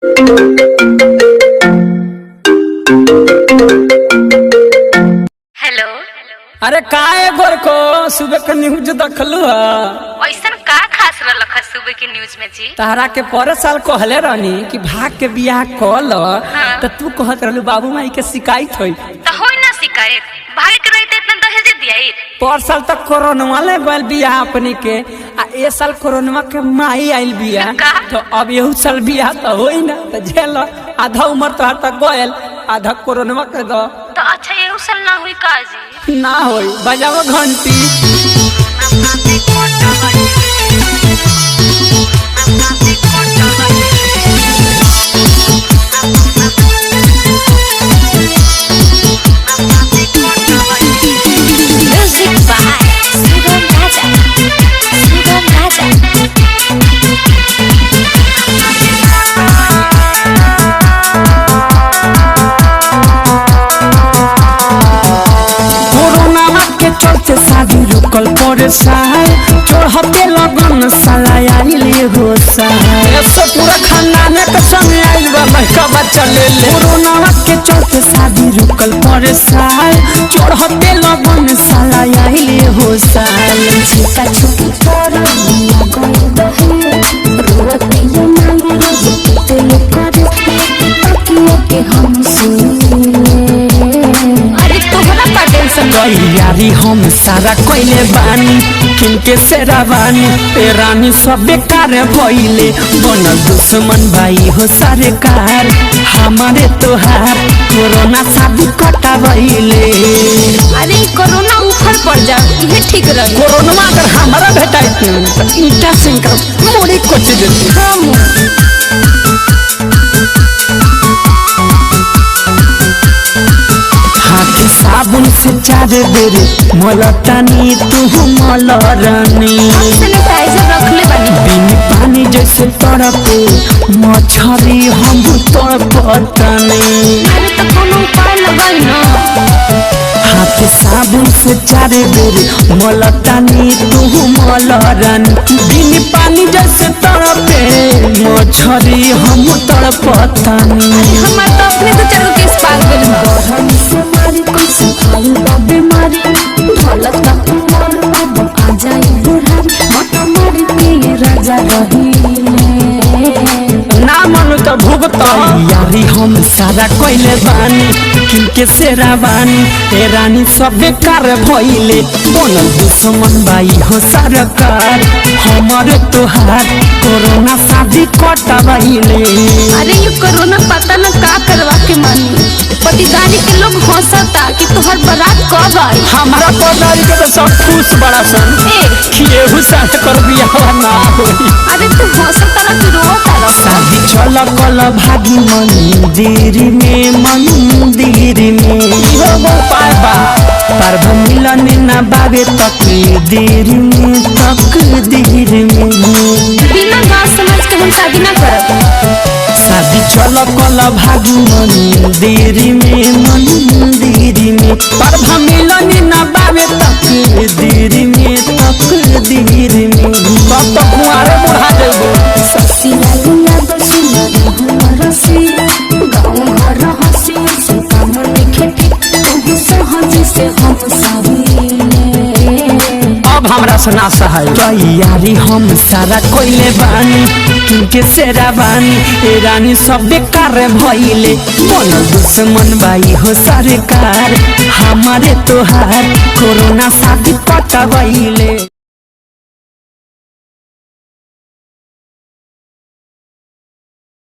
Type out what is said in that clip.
Hello. अरे काहे गोरको सुबह के न्यूज देखलू ऐसन का खास रलख सुबह के न्यूज में जी? तहरा के पर साल कहले रहनी कि भाग के बियाह कल तो तू कहत रहलू बाबू माई के शिकायत होई तो होई ना शिकायत। भागे के रहते इतना दहेज दियाई। पर साल तक कोरोना ले गल बियाह अपनी के आ ए साल कोरोना के माई आइल बियाह तो अब यहू साल बियाह तो होई ना तो झेल आधा उम्र तोहर तक गयल आधा कोरोना के दो तो अच्छा ये उसल ना हुई का जी? ना होई बजाओ घंटी। चलते शादी रुकल पड़े साल चढ़ते लगन साला आइले हो साल सब पूरा खानदान के संग आइल बा लड़का बच्चा ले ले। कोरोना के चलते शादी रुकल पड़े साल चढ़ते लगन साला आइले हो साल छिका छुकी पर गई दहे रोते ये मांगे रोते ये करे तकिए के हम अरे तोहरा का टेंशन यारी हम सारा कोइले बानी किनके सेरा बानी ए रानी सब बेकार भइले बनल दुश्मन भाई हो सारे कार हमारे तोहार कोरोना शादी कटा भइले। अरे कोरोना ऊपर पड़ जाओ ये ठीक रही। कोरोना अगर हमारा भेटाइत तो ईटा सिंह का मोड़ी कोच देती। हाथी साबुन से चार बेर मलतानी तू मलरानी सैनिटाइजर रख ले बानी बिन पानी जैसे तड़पे मछली हम तड़पतानी। अरे तो कोनो उपाय लगाई ना। हाथ साबुन से चार बेर मलतानी तू मलरानी बिन पानी जैसे तड़पे मछली हम तड़पतानी। हमार तो अपने तो चलो केस पाग गइल गरम से मारी कुछ खाई बाबे मारी ढोलक तक मोर अब आ जाए बुढ़ारी मत मारी के राजा रही ना मनु तो भुगत यारी हम सारा कोइले बानी किनके सेरा बानी ए रानी सब बेकार भइले बनल दुश्मन भाई हो सरकार हमारे तोहार कोरोना शादी कटा भइले। अरे ये कोरोना पता न का करवा के मानी पतिदारी के लोग हंसता कि तोहर बारात कब आई। हमारा पदारी के तो सब खुश बड़ा सन केहू साथ कर बियाह ना होई। अरे तू हंसता ना कि रोता रह। शादी चल कल भागी मंदिर में इहो उपाय बा पर्व मिलन ना बाबे तकदीर में बिना बात समझ के हम शादी ना करब। शादी चल कल भागी मंदिर में पर्व मिलन ना बाबे तकदीर में तब तक कुआरे बुढ़ा देबो। ससी लालिया बसुना हमारा से गाँव घर हसी से काम लिखे तू सहज से हम सभी अब हमरा सुना सहाय यारी हम सारा कोइले बानी किनके सेरा बानी ए रानी सब बेकार भइले बनल दुश्मन भाई हो सरकार हमारे तोहार कोरोना शादी कटा भइले।